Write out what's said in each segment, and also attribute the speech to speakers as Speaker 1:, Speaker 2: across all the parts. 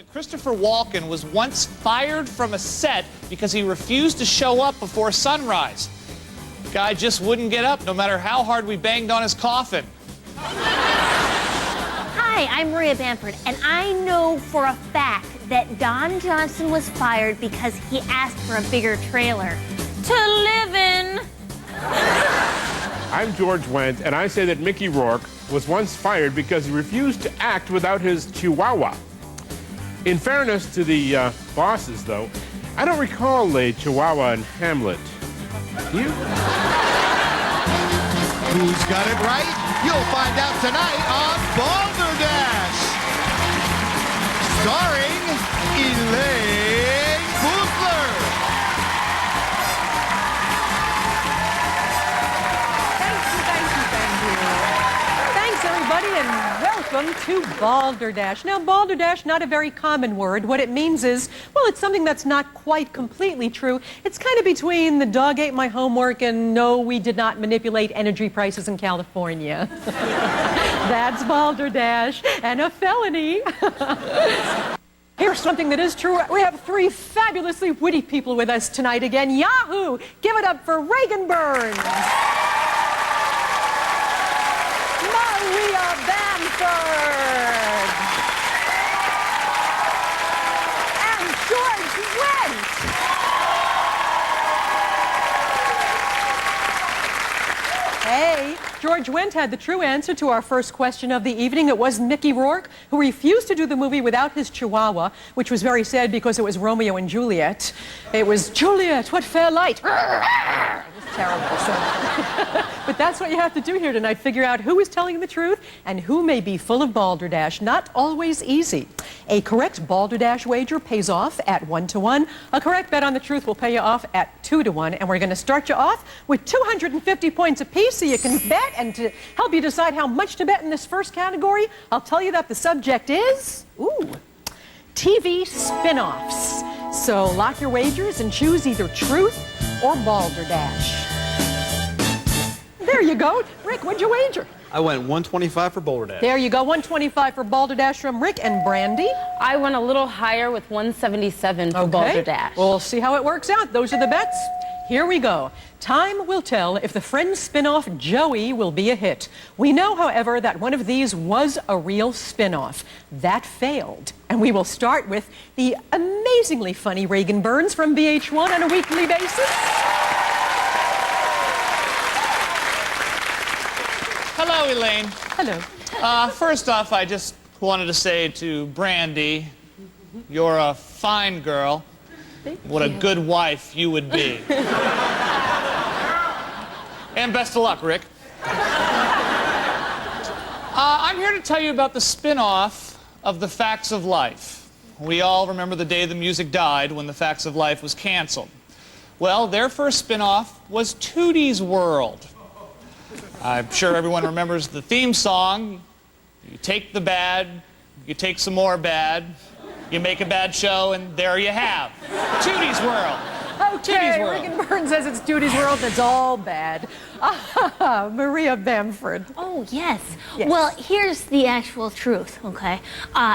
Speaker 1: Christopher Walken was once fired from a set because he refused to show up before sunrise. The guy just wouldn't get up no matter how hard we banged on his coffin.
Speaker 2: Hi, I'm Maria Bamford, and I know for a fact that Don Johnson was fired because he asked for a bigger trailer to live in.
Speaker 3: I'm George Wendt, and I say that Mickey Rourke was once fired because he refused to act without his chihuahua. In fairness to the bosses, though, I don't recall a chihuahua in Hamlet. You?
Speaker 4: Who's got it right? You'll find out tonight on Balderdash. Starring Elaine Boosler.
Speaker 5: Thank you. Thanks, everybody, and welcome to Balderdash. Now, Balderdash, not a very common word. What it means is, well, it's something that's not quite completely true. It's kind of between the dog ate my homework and no, we did not manipulate energy prices in California. That's Balderdash and a felony. Here's something that is true. We have three fabulously witty people with us tonight again. Yahoo! Give it up for Regan Burns. Maria Bamford. And George Wendt. Hey, George Wendt had the true answer to our first question of the evening. It was Mickey Rourke, who refused to do the movie without his chihuahua, which was very sad because it was Romeo and Juliet. It was Juliet, what fair light. It was terrible. So. But that's what you have to do here tonight, figure out who is telling the truth and who may be full of balderdash. Not always easy. A correct balderdash wager pays off at 1-to-1. A correct bet on the truth will pay you off at 2-to-1. And we're going to start you off with 250 points apiece so you can bet. And to help you decide how much to bet in this first category, I'll tell you that the subject is, TV spin-offs. So lock your wagers and choose either truth or balderdash. There you go. Rick, what'd you wager?
Speaker 6: I went 125 for Balderdash.
Speaker 5: There you go, 125 for Balderdash from Rick and Brandy.
Speaker 7: I went a little higher with 177 for Balderdash.
Speaker 5: We'll see how it works out. Those are the bets. Here we go. Time will tell if the Friends spin-off Joey will be a hit. We know, however, that one of these was a real spin-off. That failed. And we will start with the amazingly funny Regan Burns from VH1 on a weekly basis.
Speaker 1: Hello, Elaine.
Speaker 5: Hello.
Speaker 1: First off, I just wanted to say to Brandy, you're a fine girl. What a good wife you would be. And best of luck, Rick. I'm here to tell you about the spin-off of The Facts of Life. We all remember the day the music died when The Facts of Life was canceled. Well, their first spin-off was Tootie's World. I'm sure everyone remembers the theme song. You take the bad, you take some more bad, you make a bad show, and there you have Tootie's World.
Speaker 5: Okay, Regan Burns says it's Tootie's World, that's all bad. Maria Bamford.
Speaker 2: Oh, yes. Well, here's the actual truth, okay?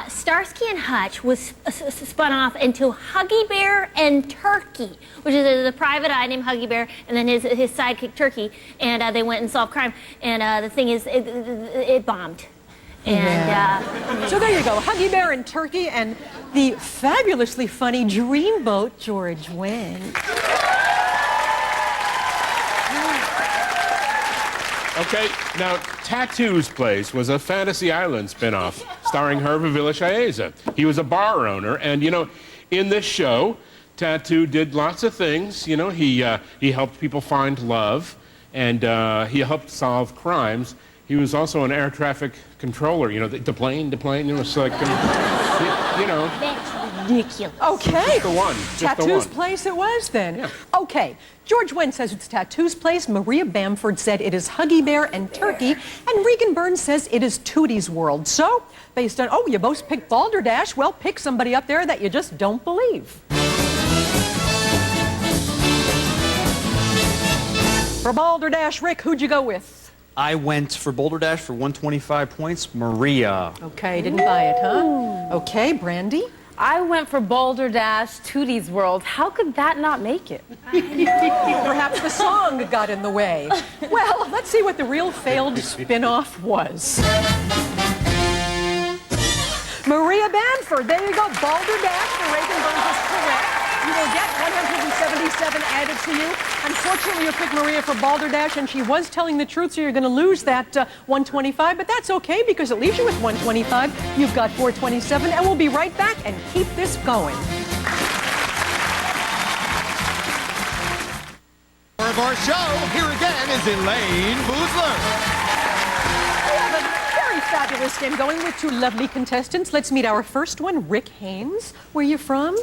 Speaker 2: Starsky and Hutch was spun off into Huggy Bear and Turkey, which is a private eye named Huggy Bear, and then his sidekick Turkey, and they went and solved crime. And the thing is, it bombed. And
Speaker 5: so there you go, Huggy Bear and Turkey, and the fabulously funny Dreamboat George Wendt.
Speaker 3: Okay, now Tattoo's Place was a Fantasy Island spinoff starring Hervé Villechaize. He was a bar owner, and you know, in this show, Tattoo did lots of things. You know, he helped people find love, and he helped solve crimes. He was also an air traffic controller. You know, the plane. You know, it's like, you know.
Speaker 2: that's ridiculous.
Speaker 5: Okay.
Speaker 3: Just the one.
Speaker 5: Tattoo's Place it was then.
Speaker 3: Yeah.
Speaker 5: Okay. George Wendt says it's Tattoo's Place. Maria Bamford said it is Huggy Bear and Turkey. And Regan Burns says it is Tootie's World. So, based on, you both picked Balderdash, well, pick somebody up there that you just don't believe. For Balderdash, Rick, who'd you go with?
Speaker 6: I went for Balderdash for 125 points. Maria.
Speaker 5: Okay, didn't buy it, huh? Okay, Brandy?
Speaker 7: I went for Balderdash, Tootie's World. How could that not make it?
Speaker 5: Perhaps the song got in the way. Well, let's see what the real failed spin-off was. Maria Bamford, there you go. Balderdash for Regan is correct. You will get 177 added to you. Unfortunately, you picked Maria for Balderdash, and she was telling the truth, so you're going to lose that 125, but that's okay because it leaves you with 125. You've got 427, and we'll be right back and keep this going.
Speaker 4: Of our show, here again is Elaine Boozler.
Speaker 5: We have a very fabulous game going with two lovely contestants. Let's meet our first one, Rick Haynes. Where are you from?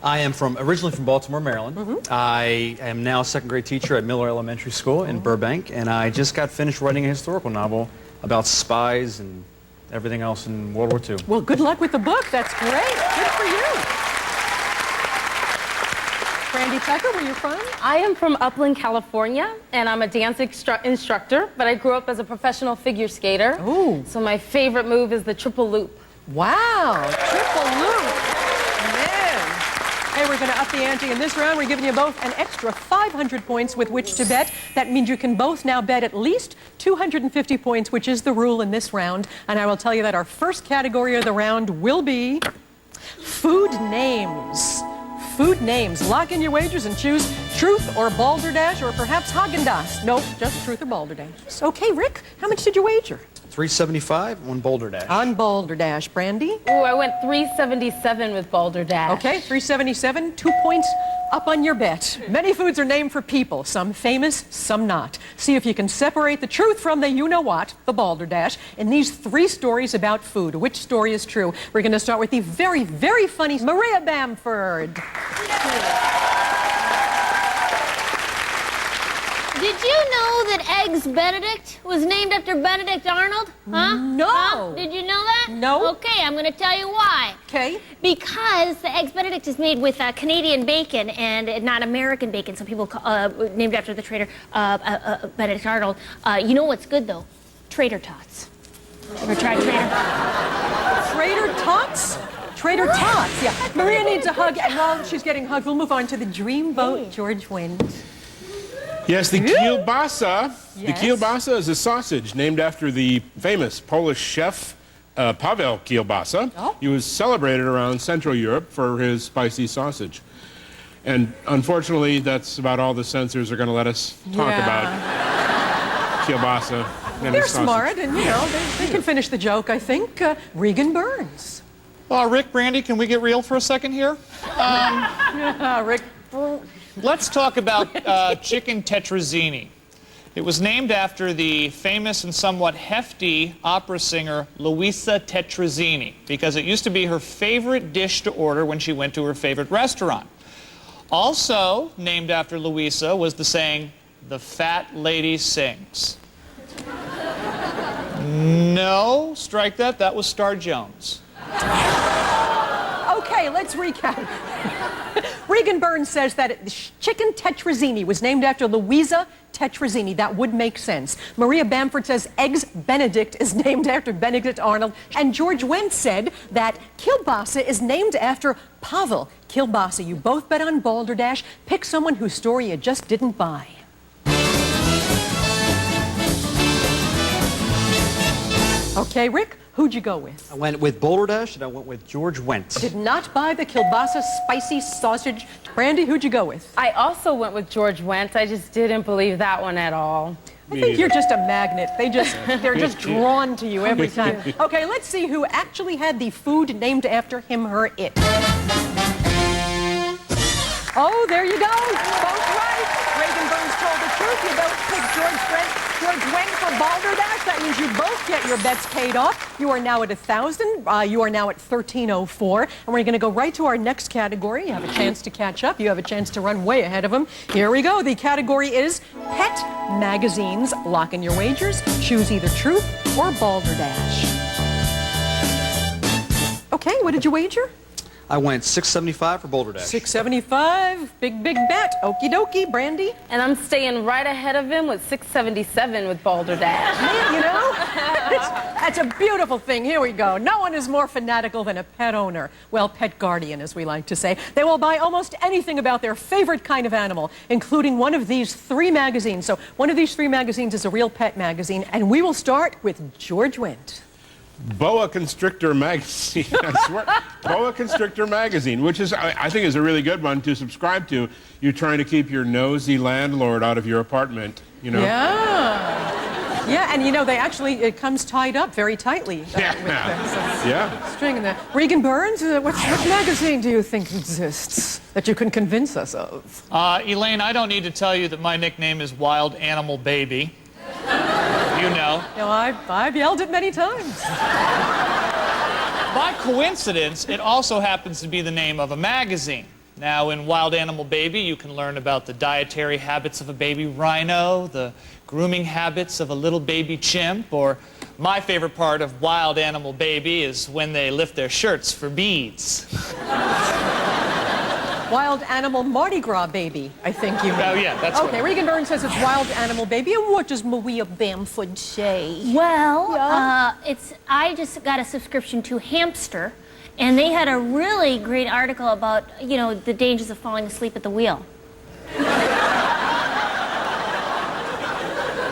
Speaker 6: I am originally from Baltimore, Maryland. I am now a second grade teacher at Miller Elementary School in Burbank, and I just got finished writing a historical novel about spies and everything else in World War II.
Speaker 5: Well, good luck with the book. That's great. Good for you. Brandy Tucker, where you from?
Speaker 7: I am from Upland, California, and I'm a dance instructor, but I grew up as a professional figure skater.
Speaker 5: Ooh.
Speaker 7: So my favorite move is the triple loop.
Speaker 5: Wow, triple loop. Man. Hey, we're going to up the ante in this round. We're giving you both an extra 500 points with which to bet. That means you can both now bet at least 250 points, which is the rule in this round. And I will tell you that our first category of the round will be food names. Food names. Lock in your wagers and choose truth or Balderdash or perhaps Haagen-Dazs. Nope, just truth or Balderdash. Okay, Rick, how much did you wager?
Speaker 6: 375 on Balderdash.
Speaker 5: On Balderdash. Brandy?
Speaker 7: Ooh, I went 377 with Balderdash.
Speaker 5: Okay, 377, 2 points up on your bet. Many foods are named for people, some famous, some not. See if you can separate the truth from the you-know-what, the Balderdash, in these 3 stories about food. Which story is true? We're going to start with the very, very funny Maria Bamford.
Speaker 2: Did you know that Eggs Benedict was named after Benedict Arnold? Huh?
Speaker 5: No.
Speaker 2: Huh? Did you know that?
Speaker 5: No.
Speaker 2: Okay, I'm going to tell you why.
Speaker 5: Okay.
Speaker 2: Because the Eggs Benedict is made with Canadian bacon and not American bacon. Some people named after the trader Benedict Arnold. You know what's good, though? Trader Tots. Ever tried Trader?
Speaker 5: Trader Tots? Trader Tots, yeah. Maria needs a hug, and while she's getting hugged, we'll move on to the dreamboat, George Wendt.
Speaker 3: Yes, the kielbasa.
Speaker 5: Yes.
Speaker 3: The kielbasa is a sausage named after the famous Polish chef Paweł Kielbasa.
Speaker 5: Oh.
Speaker 3: He was celebrated around Central Europe for his spicy sausage. And unfortunately, that's about all the censors are going to let us talk about kielbasa and
Speaker 5: They're
Speaker 3: his sausage.
Speaker 5: smart, and you know, they can finish the joke, I think. Regan Burns.
Speaker 1: Rick, Brandy, can we get real for a second here?
Speaker 5: Rick.
Speaker 1: Let's talk about chicken tetrazzini. It was named after the famous and somewhat hefty opera singer Luisa Tetrazzini because it used to be her favorite dish to order when she went to her favorite restaurant. Also named after Luisa was the saying, "The fat lady sings." No, strike that. That was Star Jones.
Speaker 5: Okay, let's recap. Regan Burns says that chicken tetrazzini was named after Louisa Tetrazzini. That would make sense. Maria Bamford says Eggs Benedict is named after Benedict Arnold. And George Wendt said that kielbasa is named after Paweł Kielbasa. You both bet on Balderdash. Pick someone whose story you just didn't buy. Okay, Rick, who'd you go with?
Speaker 6: I went with Balderdash, and I went with George Wendt.
Speaker 5: Did not buy the kielbasa spicy sausage. Brandy, who'd you go with?
Speaker 7: I also went with George Wendt. I just didn't believe that one at all.
Speaker 5: I think you're just a magnet. They're just drawn to you every time. Okay, let's see who actually had the food named after him, her, it. Oh, there you go. Both right. Regan Burns told the truth. You both picked George Wendt for Balderdash. That means you both get your bets paid off. You are now at 1,000. You are now at 1,304. And we're going to go right to our next category. You have a chance to catch up. You have a chance to run way ahead of them. Here we go. The category is pet magazines. Lock in your wagers. Choose either truth or Balderdash. Okay, what did you wager?
Speaker 6: I went 675 for Balderdash.
Speaker 5: 675, big bet. Okie dokie, Brandy.
Speaker 7: And I'm staying right ahead of him with 677 with Balderdash.
Speaker 5: Man, you know, that's a beautiful thing. Here we go. No one is more fanatical than a pet owner. Well, pet guardian, as we like to say. They will buy almost anything about their favorite kind of animal, including one of these 3 magazines. So one of these 3 magazines is a real pet magazine, and we will start with George Wendt.
Speaker 3: Boa Constrictor magazine. I swear. Boa Constrictor magazine, which is, I think, is a really good one to subscribe to. You're trying to keep your nosy landlord out of your apartment, you know?
Speaker 5: Yeah. Yeah, and you know, it comes tied up very tightly.
Speaker 3: Yeah.
Speaker 5: String in there. Regan Burns, what magazine do you think exists that you can convince us of?
Speaker 1: Elaine, I don't need to tell you that my nickname is Wild Animal Baby. You know.
Speaker 5: No, I've yelled it many times.
Speaker 1: By coincidence, it also happens to be the name of a magazine. Now, in Wild Animal Baby, you can learn about the dietary habits of a baby rhino, the grooming habits of a little baby chimp, or my favorite part of Wild Animal Baby is when they lift their shirts for beads.
Speaker 5: Wild Animal Mardi Gras Baby, I think you mean.
Speaker 1: Oh, yeah, that's
Speaker 5: okay, Regan Burns says it's Wild Animal Baby. And what does Maria Bamford say?
Speaker 2: Well, I just got a subscription to Hamster, and they had a really great article about, you know, the dangers of falling asleep at the wheel.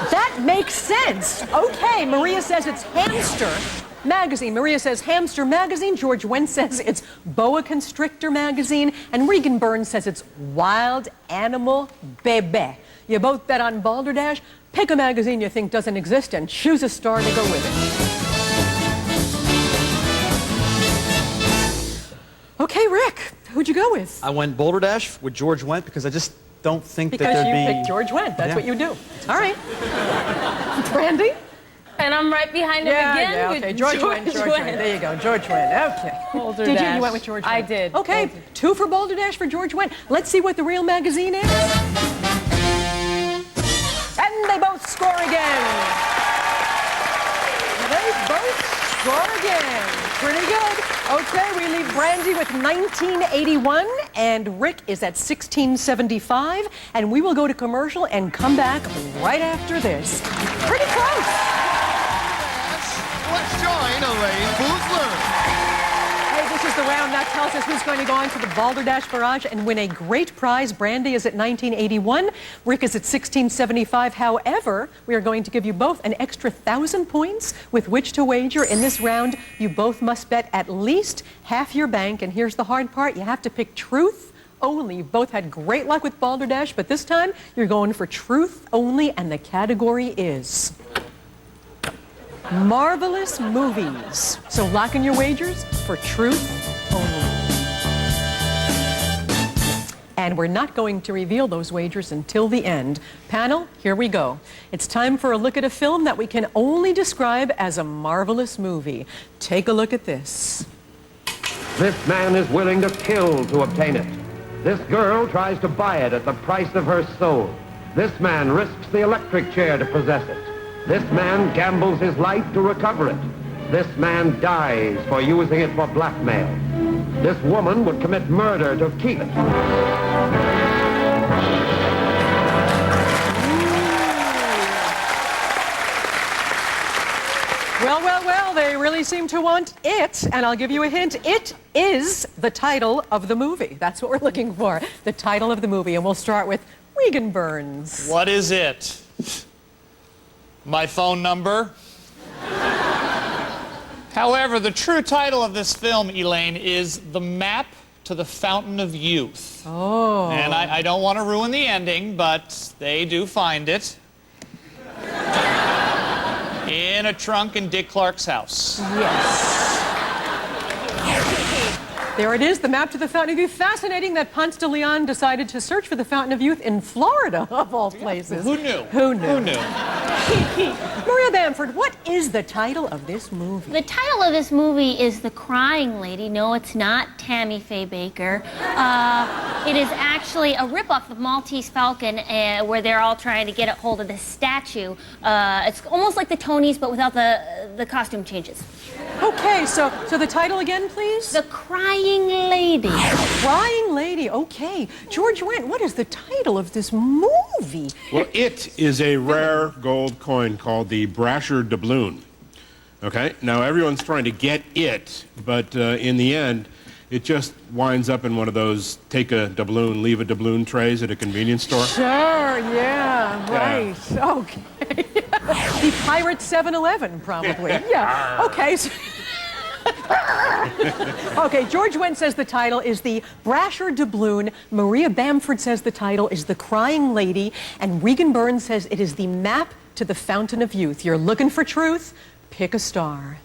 Speaker 5: That makes sense. Okay, Maria says it's Hamster Magazine. Maria says Hamster Magazine. George Wendt says it's Boa Constrictor Magazine. And Regan Burns says it's Wild Animal Baby. You both bet on Balderdash. Pick a magazine you think doesn't exist and choose a star to go with it. Okay, Rick, who'd you go with?
Speaker 6: I went Balderdash with George Wendt because I just don't think that
Speaker 5: Because
Speaker 6: there'd
Speaker 5: you
Speaker 6: be...
Speaker 5: picked George Wendt. That's what you do. All right. Brandy?
Speaker 7: And I'm right behind him again with
Speaker 5: okay. George Wendt. There you go, George Wendt. Okay.
Speaker 7: Balderdash.
Speaker 5: Did you? You went with George Wendt.
Speaker 7: I did.
Speaker 5: Okay, 2 for Balderdash for George Wendt. Let's see what the real magazine is. And they both score again. They both score again. Pretty good. Okay, we leave Brandy with 1981, and Rick is at 1675, and we will go to commercial and come back right after this. Pretty close.
Speaker 4: Let's join Elaine Boozler.
Speaker 5: Hey, this is the round that tells us who's going to go on to the Balderdash Barrage and win a great prize. Brandy is at 1981. Rick is at 1675. However, we are going to give you both an extra 1,000 points with which to wager. In this round, you both must bet at least half your bank. And here's the hard part. You have to pick truth only. You've both had great luck with Balderdash, but this time you're going for truth only, and the category is marvelous movies. So lock in your wagers for truth only. And we're not going to reveal those wagers until the end. Panel, here we go. It's time for a look at a film that we can only describe as a marvelous movie. Take a look at this.
Speaker 8: This man is willing to kill to obtain it. This girl tries to buy it at the price of her soul. This man risks the electric chair to possess it. This man gambles his life to recover it. This man dies for using it for blackmail. This woman would commit murder to keep it.
Speaker 5: Well, they really seem to want it, and I'll give you a hint. It is the title of the movie. That's what we're looking for, the title of the movie, and we'll start with Regan Burns.
Speaker 1: What is it? My phone number? However, the true title of this film, Elaine, is The Map to the Fountain of Youth.
Speaker 5: Oh.
Speaker 1: And I don't want to ruin the ending, but they do find it in a trunk in Dick Clark's house.
Speaker 5: Yes. There it is, the map to the Fountain of Youth. Fascinating that Ponce de Leon decided to search for the Fountain of Youth in Florida, of all places.
Speaker 1: Who knew?
Speaker 5: Who knew?
Speaker 1: Who knew?
Speaker 5: Maria Bamford, what is the title of this movie?
Speaker 2: The title of this movie is The Crying Lady. No, it's not Tammy Faye Baker. It is actually a ripoff of Maltese Falcon, where they're all trying to get a hold of this statue. It's almost like the Tonys, but without the costume changes.
Speaker 5: Okay, so the title again, please?
Speaker 2: The Crying Crying Lady.
Speaker 5: Crying Lady, okay. George Wendt, what is the title of this movie?
Speaker 3: Well, it is a rare gold coin called the Brasher doubloon. Okay, now everyone's trying to get it, but in the end, it just winds up in one of those take a doubloon, leave a doubloon trays at a convenience store.
Speaker 5: Sure, yeah, right. Okay. The Pirate 7-Eleven, probably. Yeah, okay. Okay, George Wendt says the title is the Brasher doubloon. Maria Bamford says the title is the Crying Lady. And Regan Burns says it is the map to the Fountain of Youth. You're looking for truth? Pick a star.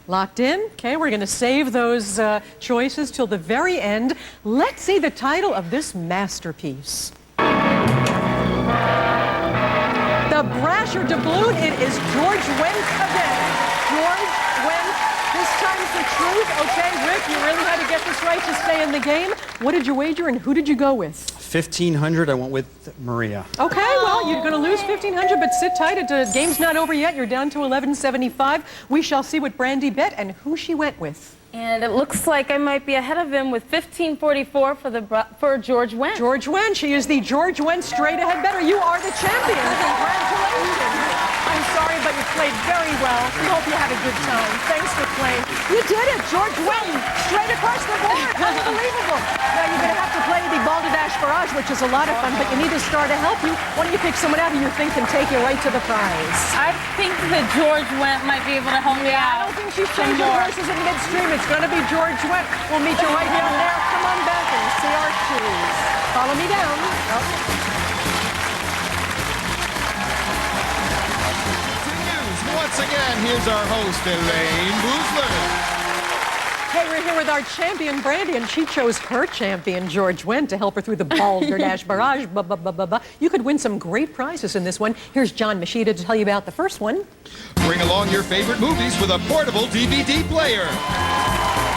Speaker 5: Locked in? Okay, we're going to save those choices till the very end. Let's see the title of this masterpiece. The Brasher doubloon, it is George Wendt again. George Wendt, this time for truth. Okay, Rick, you really had to get this right to stay in the game. What did you wager and who did you go with?
Speaker 6: 1,500, I went with Maria.
Speaker 5: Okay, well, you're going to lose 1,500, but sit tight. The game's not over yet. You're down to 1175. We shall see what Brandy bet and who she went with.
Speaker 7: And it looks like I might be ahead of him with 1544 for George Wendt.
Speaker 5: George Wendt, she is the George Wendt straight ahead bettor. You are the champion. Congratulations. I'm sorry, but you played very well. We hope you had a good time. Thanks for playing. You did it, George Wendt, straight across the board. Unbelievable. Now you're going to have to play the Balderdash Barrage, which is a lot of fun, but you need a star to help you. Why don't you pick someone out who you think can take you right to the prize?
Speaker 7: I think that George Wendt might be able to help me
Speaker 5: I
Speaker 7: out.
Speaker 5: don't think she's changing horses in midstream. It's going to be George Wendt. We'll meet you right down there. Come on back and see our shoes. Follow me down.
Speaker 4: Once again, here's our host, Elaine Boozler.
Speaker 5: Hey, we're here with our champion, Brandy, and she chose her champion, George Wendt, to help her through the Balderdash Barrage. You could win some great prizes in this one. Here's John Machida to tell you about the first one.
Speaker 4: Bring along your favorite movies with a portable DVD player.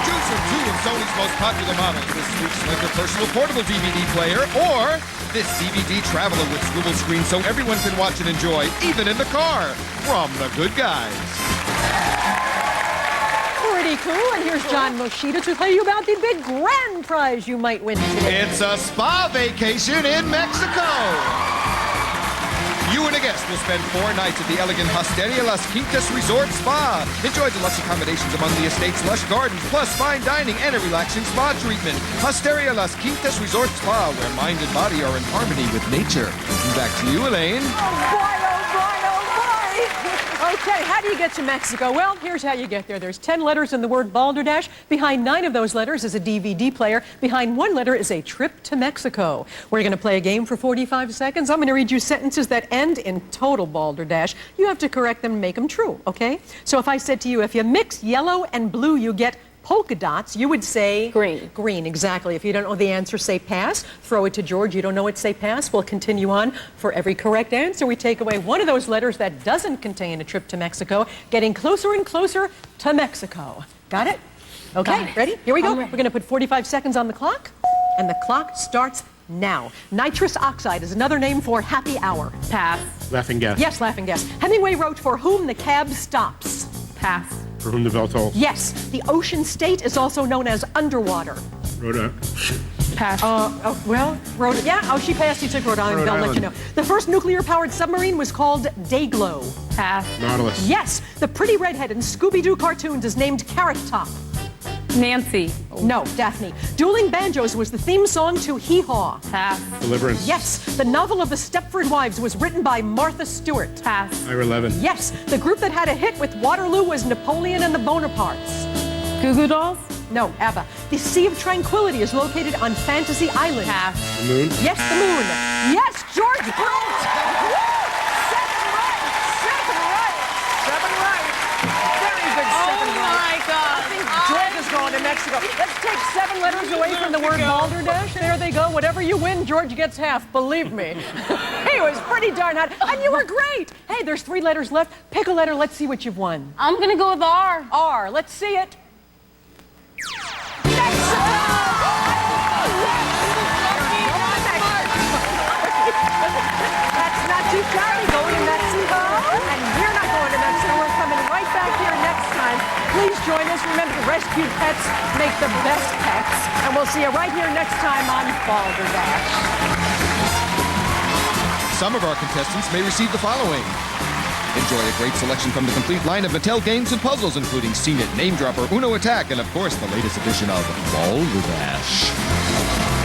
Speaker 4: Choose from two of Sony's most popular models, this sleek, slender, personal portable DVD player, or this DVD traveler with swivel screen so everyone can watch and enjoy, even in the car, from the good guys.
Speaker 5: Pretty cool. And here's John Machida to tell you about the big grand prize you might win today.
Speaker 4: It's a spa vacation in Mexico. You and a guest will spend 4 nights at the elegant Hosteria Las Quintas Resort Spa. Enjoy deluxe accommodations among the estate's lush gardens, plus fine dining and a relaxing spa treatment. Hosteria Las Quintas Resort Spa, where mind and body are in harmony with nature. And back to you, Elaine.
Speaker 5: Oh, boy, oh, boy, oh, boy. Okay, how do you get to Mexico? Well, here's how you get there. There's 10 letters in the word Balderdash. Behind 9 of those letters is a DVD player. Behind 1 letter is a trip to Mexico. We're going to play a game for 45 seconds. I'm going to read you sentences that end in total Balderdash. You have to correct them and make them true, okay? So if I said to you, if you mix yellow and blue, you get polka dots, you would say?
Speaker 7: Green.
Speaker 5: Green, exactly. If you don't know the answer, say pass. Throw it to George. You don't know it, say pass. We'll continue on. For every correct answer, we take away one of those letters that doesn't contain a trip to Mexico, getting closer and closer to Mexico. Got it? Okay,
Speaker 7: Got it.
Speaker 5: ready? Here we go.
Speaker 7: I'm
Speaker 5: We're
Speaker 7: ready.
Speaker 5: going to put 45 seconds on the clock, and the clock starts now. Nitrous oxide is another name for happy hour.
Speaker 7: Pass.
Speaker 3: Laughing gas.
Speaker 5: Yes, laughing gas. Hemingway wrote, for whom the cab stops.
Speaker 7: Pass.
Speaker 3: For whom the bell tolls.
Speaker 5: Yes, the ocean state is also known as underwater.
Speaker 3: Rhode
Speaker 7: Pass.
Speaker 5: She passed. He took Rhode Island.
Speaker 3: Rhode
Speaker 5: They'll let
Speaker 3: Island.
Speaker 5: you know. The first nuclear-powered submarine was called Dayglow.
Speaker 7: Pass.
Speaker 3: Nautilus.
Speaker 5: Yes, the pretty redhead in Scooby-Doo cartoons is named Carrot Top.
Speaker 7: Nancy.
Speaker 5: No, Daphne. Dueling Banjos was the theme song to Hee Haw.
Speaker 7: Pass.
Speaker 3: Deliverance.
Speaker 5: Yes, the novel of the Stepford Wives was written by Martha Stewart.
Speaker 7: Pass.
Speaker 3: Ira Levin.
Speaker 5: Yes, the group that had a hit with Waterloo was Napoleon and the Bonapartes.
Speaker 7: Goo Goo Dolls.
Speaker 5: No, ABBA. The Sea of Tranquility is located on Fantasy Island.
Speaker 7: Pass.
Speaker 3: The moon.
Speaker 5: Yes, the moon. Yes, George Brent. Woo! 7 right. 7 right. 7 right. Very good 7 right.
Speaker 7: my God.
Speaker 5: I think George is going to Mexico. Let's take 7 letters away from the word Balderdash. There they go. Whatever you win, George gets half. Believe me. He was pretty darn hot. And you were great. Hey, there's 3 letters left. Pick a letter. Let's see what you've won.
Speaker 7: I'm going to go with R.
Speaker 5: R. Let's see it. That's not too shabby. Going to Mexico. And we're not going to Mexico. We're coming Please join us. Remember, the rescued pets make the best pets. And we'll see you right here next time on Balderdash.
Speaker 4: Some of our contestants may receive the following. Enjoy a great selection from the complete line of Mattel games and puzzles, including Scene It, Name Dropper, Uno Attack, and of course, the latest edition of Balderdash.